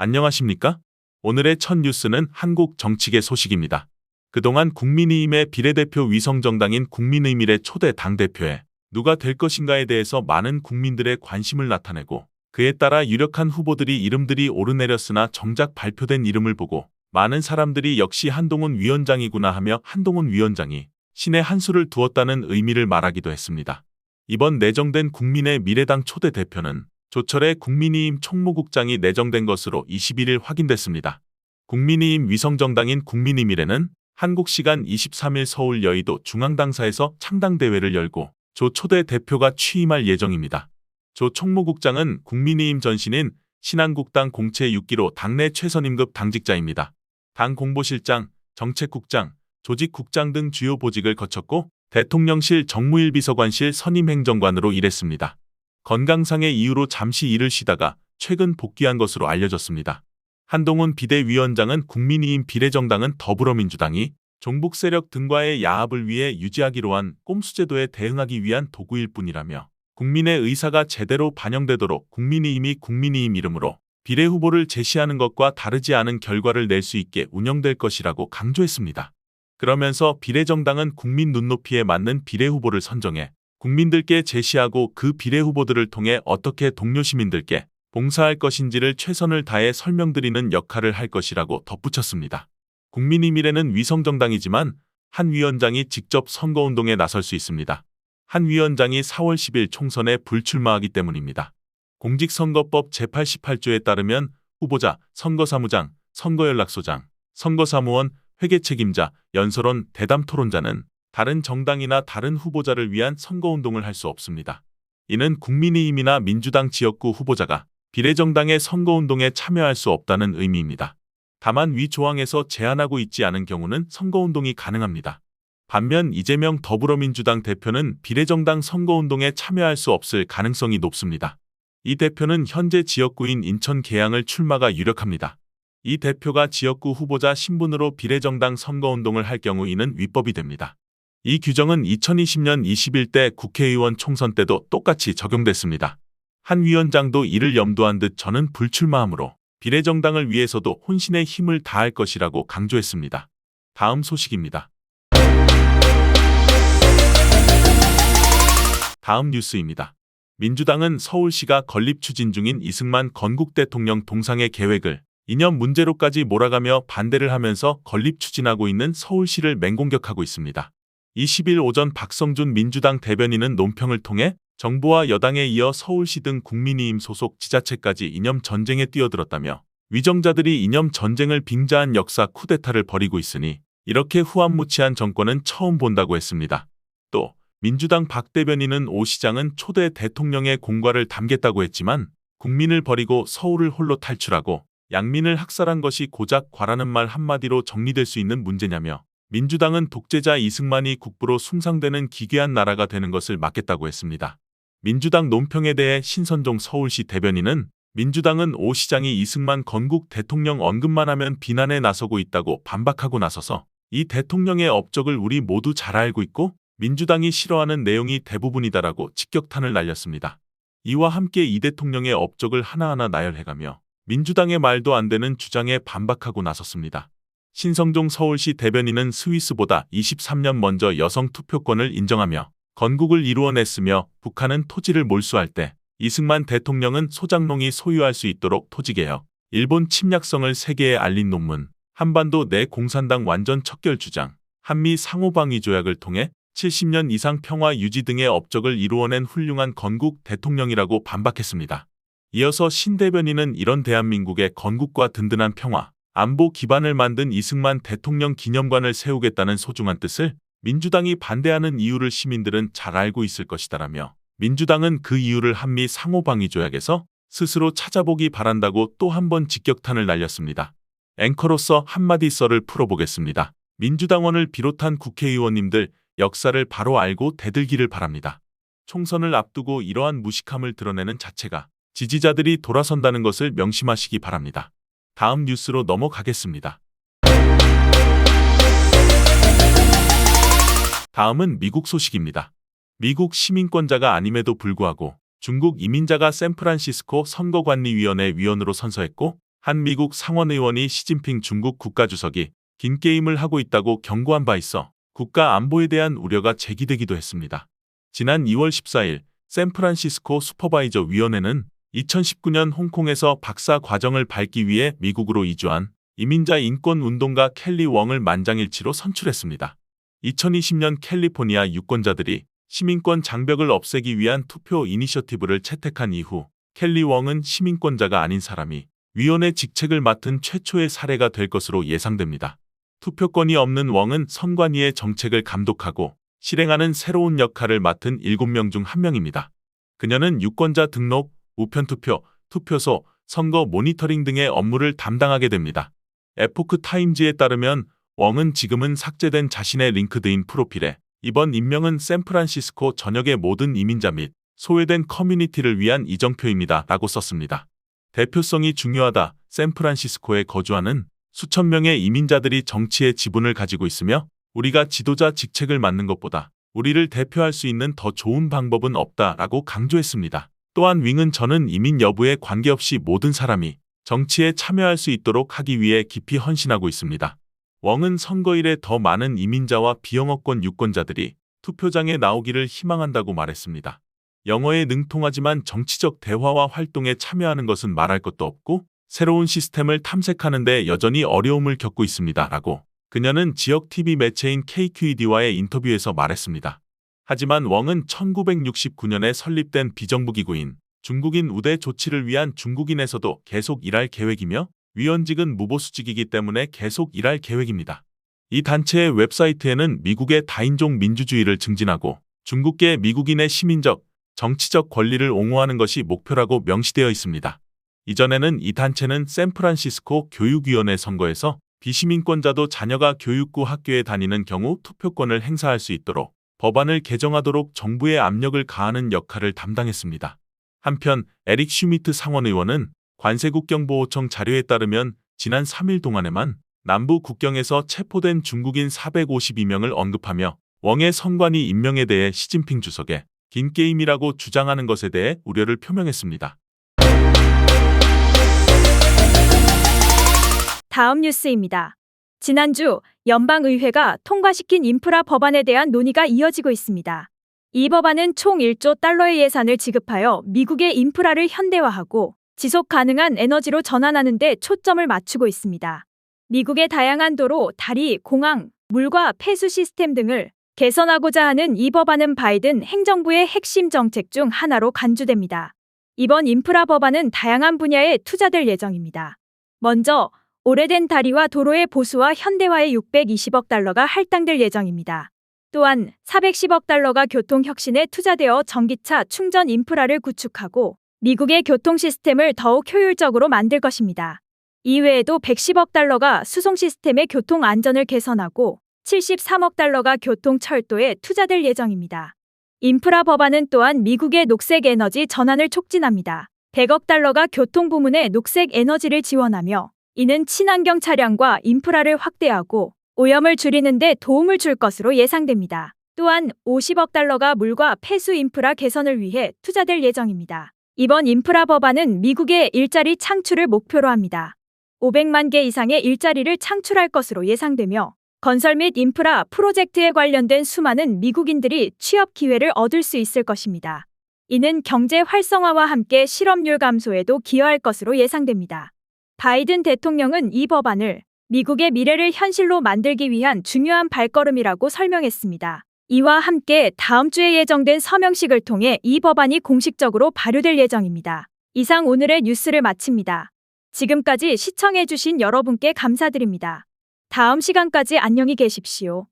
안녕하십니까? 오늘의 첫 뉴스는 한국 정치계 소식입니다. 그동안 국민의힘의 비례대표 위성정당인 국민의밀의 초대 당대표에 누가 될 것인가에 대해서 많은 국민들의 관심을 나타내고 그에 따라 유력한 후보들이 이름들이 오르내렸으나 정작 발표된 이름을 보고 많은 사람들이 역시 한동훈 위원장이구나 하며 한동훈 위원장이 신의 한 수를 두었다는 의미를 말하기도 했습니다. 이번 내정된 국민의 미래당 초대 대표는 조철의 국민의힘 총무국장이 내정된 것으로 21일 확인됐습니다. 국민의힘 위성정당인 국민의미래는 한국 시간 23일 서울 여의도 중앙당사에서 창당대회를 열고 조 초대 대표가 취임할 예정입니다. 조 총무국장은 국민의힘 전신인 신한국당 공채 6기로 당내 최선 임급 당직자입니다. 당 공보실장, 정책국장, 조직국장 등 주요 보직을 거쳤고 대통령실 정무일비서관실 선임행정관으로 일했습니다. 건강상의 이유로 잠시 일을 쉬다가 최근 복귀한 것으로 알려졌습니다. 한동훈 비대위원장은 국민의힘 비례정당은 더불어민주당이 종북 세력 등과의 야합을 위해 유지하기로 한 꼼수제도에 대응하기 위한 도구일 뿐이라며 국민의 의사가 제대로 반영되도록 국민의힘이 국민의힘 이름으로 비례 후보를 제시하는 것과 다르지 않은 결과를 낼 수 있게 운영될 것이라고 강조했습니다. 그러면서 비례정당은 국민 눈높이에 맞는 비례 후보를 선정해 국민들께 제시하고 그 비례 후보들을 통해 어떻게 동료 시민들께 봉사할 것인지를 최선을 다해 설명드리는 역할을 할 것이라고 덧붙였습니다. 국민의미래는 위성정당이지만 한 위원장이 직접 선거운동에 나설 수 있습니다. 한 위원장이 4월 10일 총선에 불출마하기 때문입니다. 공직선거법 제88조에 따르면 후보자, 선거사무장, 선거연락소장, 선거사무원, 회계책임자, 연설원, 대담토론자는 다른 정당이나 다른 후보자를 위한 선거운동을 할 수 없습니다. 이는 국민의힘이나 민주당 지역구 후보자가 비례정당의 선거운동에 참여할 수 없다는 의미입니다. 다만 위 조항에서 제한하고 있지 않은 경우는 선거운동이 가능합니다. 반면 이재명 더불어민주당 대표는 비례정당 선거운동에 참여할 수 없을 가능성이 높습니다. 이 대표는 현재 지역구인 인천 계양을 출마가 유력합니다. 이 대표가 지역구 후보자 신분으로 비례정당 선거운동을 할 경우 이는 위법이 됩니다. 이 규정은 2020년 21대 국회의원 총선 때도 똑같이 적용됐습니다. 한 위원장도 이를 염두한 듯 저는 불출마하므로 비례정당을 위해서도 혼신의 힘을 다할 것이라고 강조했습니다. 다음 소식입니다. 다음 뉴스입니다. 민주당은 서울시가 건립 추진 중인 이승만 건국 대통령 동상의 계획을 이념 문제로까지 몰아가며 반대를 하면서 건립 추진하고 있는 서울시를 맹공격하고 있습니다. 20일 오전 박성준 민주당 대변인은 논평을 통해 정부와 여당에 이어 서울시 등 국민의힘 소속 지자체까지 이념 전쟁에 뛰어들었다며 위정자들이 이념 전쟁을 빙자한 역사 쿠데타를 벌이고 있으니 이렇게 후안무치한 정권은 처음 본다고 했습니다. 또 민주당 박 대변인은 오 시장은 초대 대통령의 공과를 담겠다고 했지만 국민을 버리고 서울을 홀로 탈출하고 양민을 학살한 것이 고작 과라는 말 한마디로 정리될 수 있는 문제냐며 민주당은 독재자 이승만이 국부로 숭상되는 기괴한 나라가 되는 것을 막겠다고 했습니다. 민주당 논평에 대해 신선종 서울시 대변인은 민주당은 오 시장이 이승만 건국 대통령 언급만 하면 비난에 나서고 있다고 반박하고 나서서 이 대통령의 업적을 우리 모두 잘 알고 있고 민주당이 싫어하는 내용이 대부분이다라고 직격탄을 날렸습니다. 이와 함께 이 대통령의 업적을 하나하나 나열해가며 민주당의 말도 안 되는 주장에 반박하고 나섰습니다. 신성종 서울시 대변인은 스위스보다 23년 먼저 여성 투표권을 인정하며 건국을 이루어냈으며 북한은 토지를 몰수할 때 이승만 대통령은 소장농이 소유할 수 있도록 토지개혁, 일본 침략성을 세계에 알린 논문, 한반도 내 공산당 완전 척결 주장, 한미 상호방위 조약을 통해 70년 이상 평화 유지 등의 업적을 이루어낸 훌륭한 건국 대통령이라고 반박했습니다. 이어서 신 대변인은 이런 대한민국의 건국과 든든한 평화, 안보 기반을 만든 이승만 대통령 기념관을 세우겠다는 소중한 뜻을 민주당이 반대하는 이유를 시민들은 잘 알고 있을 것이다라며 민주당은 그 이유를 한미 상호방위 조약에서 스스로 찾아보기 바란다고 또 한 번 직격탄을 날렸습니다. 앵커로서 한마디 썰을 풀어보겠습니다. 민주당원을 비롯한 국회의원님들 역사를 바로 알고 대들기를 바랍니다. 총선을 앞두고 이러한 무식함을 드러내는 자체가 지지자들이 돌아선다는 것을 명심하시기 바랍니다. 다음 뉴스로 넘어가겠습니다. 다음은 미국 소식입니다. 미국 시민권자가 아님에도 불구하고 중국 이민자가 샌프란시스코 선거관리위원회 위원으로 선서했고 한 미국 상원의원이 시진핑 중국 국가주석이 긴 게임을 하고 있다고 경고한 바 있어 국가 안보에 대한 우려가 제기되기도 했습니다. 지난 2월 14일 샌프란시스코 슈퍼바이저 위원회는 2019년 홍콩에서 박사 과정을 밟기 위해 미국으로 이주한 이민자 인권 운동가 켈리 웡을 만장일치로 선출했습니다. 2020년 캘리포니아 유권자들이 시민권 장벽을 없애기 위한 투표 이니셔티브를 채택한 이후 켈리 웡은 시민권자가 아닌 사람이 위원회 직책을 맡은 최초의 사례가 될 것으로 예상됩니다. 투표권이 없는 웡은 선관위의 정책을 감독하고 실행하는 새로운 역할을 맡은 7명 중 1명입니다. 그녀는 유권자 등록, 우편투표, 투표소, 선거 모니터링 등의 업무를 담당하게 됩니다. 에포크 타임즈에 따르면 웡은 지금은 삭제된 자신의 링크드인 프로필에 이번 임명은 샌프란시스코 전역의 모든 이민자 및 소외된 커뮤니티를 위한 이정표입니다. 라고 썼습니다. 대표성이 중요하다. 샌프란시스코에 거주하는 수천 명의 이민자들이 정치의 지분을 가지고 있으며 우리가 지도자 직책을 맡는 것보다 우리를 대표할 수 있는 더 좋은 방법은 없다라고 강조했습니다. 또한 윙은 저는 이민 여부에 관계없이 모든 사람이 정치에 참여할 수 있도록 하기 위해 깊이 헌신하고 있습니다. 웡은 선거일에 더 많은 이민자와 비영어권 유권자들이 투표장에 나오기를 희망한다고 말했습니다. 영어에 능통하지만 정치적 대화와 활동에 참여하는 것은 말할 것도 없고 새로운 시스템을 탐색하는 데 여전히 어려움을 겪고 있습니다. 라고 그녀는 지역 TV 매체인 KQED와의 인터뷰에서 말했습니다. 하지만 웡은 1969년에 설립된 비정부기구인 중국인 우대 조치를 위한 중국인에서도 계속 일할 계획이며 위원직은 무보수직이기 때문에 계속 일할 계획입니다. 이 단체의 웹사이트에는 미국의 다인종 민주주의를 증진하고 중국계 미국인의 시민적, 정치적 권리를 옹호하는 것이 목표라고 명시되어 있습니다. 이전에는 이 단체는 샌프란시스코 교육위원회 선거에서 비시민권자도 자녀가 교육구 학교에 다니는 경우 투표권을 행사할 수 있도록 법안을 개정하도록 정부에 압력을 가하는 역할을 담당했습니다. 한편 에릭 슈미트 상원의원은 관세국경보호청 자료에 따르면 지난 3일 동안에만 남부 국경에서 체포된 중국인 452명을 언급하며 웡의 선관위 임명에 대해 시진핑 주석의 긴 게임이라고 주장하는 것에 대해 우려를 표명했습니다. 다음 뉴스입니다. 지난주 연방의회가 통과시킨 인프라 법안에 대한 논의가 이어지고 있습니다. 이 법안은 총 1조 달러의 예산을 지급하여 미국의 인프라를 현대화하고 지속 가능한 에너지로 전환하는 데 초점을 맞추고 있습니다. 미국의 다양한 도로, 다리, 공항, 물과 폐수 시스템 등을 개선하고자 하는 이 법안은 바이든 행정부의 핵심 정책 중 하나로 간주됩니다. 이번 인프라 법안은 다양한 분야에 투자될 예정입니다. 먼저 오래된 다리와 도로의 보수와 현대화에 620억 달러가 할당될 예정입니다. 또한 410억 달러가 교통혁신에 투자되어 전기차 충전 인프라를 구축하고 미국의 교통 시스템을 더욱 효율적으로 만들 것입니다. 이외에도 110억 달러가 수송 시스템의 교통 안전을 개선하고 73억 달러가 교통 철도에 투자될 예정입니다. 인프라 법안은 또한 미국의 녹색 에너지 전환을 촉진합니다. 100억 달러가 교통 부문에 녹색 에너지를 지원하며 이는 친환경 차량과 인프라를 확대하고 오염을 줄이는 데 도움을 줄 것으로 예상됩니다. 또한 50억 달러가 물과 폐수 인프라 개선을 위해 투자될 예정입니다. 이번 인프라 법안은 미국의 일자리 창출을 목표로 합니다. 500만 개 이상의 일자리를 창출할 것으로 예상되며 건설 및 인프라 프로젝트에 관련된 수많은 미국인들이 취업 기회를 얻을 수 있을 것입니다. 이는 경제 활성화와 함께 실업률 감소에도 기여할 것으로 예상됩니다. 바이든 대통령은 이 법안을 미국의 미래를 현실로 만들기 위한 중요한 발걸음이라고 설명했습니다. 이와 함께 다음 주에 예정된 서명식을 통해 이 법안이 공식적으로 발효될 예정입니다. 이상 오늘의 뉴스를 마칩니다. 지금까지 시청해주신 여러분께 감사드립니다. 다음 시간까지 안녕히 계십시오.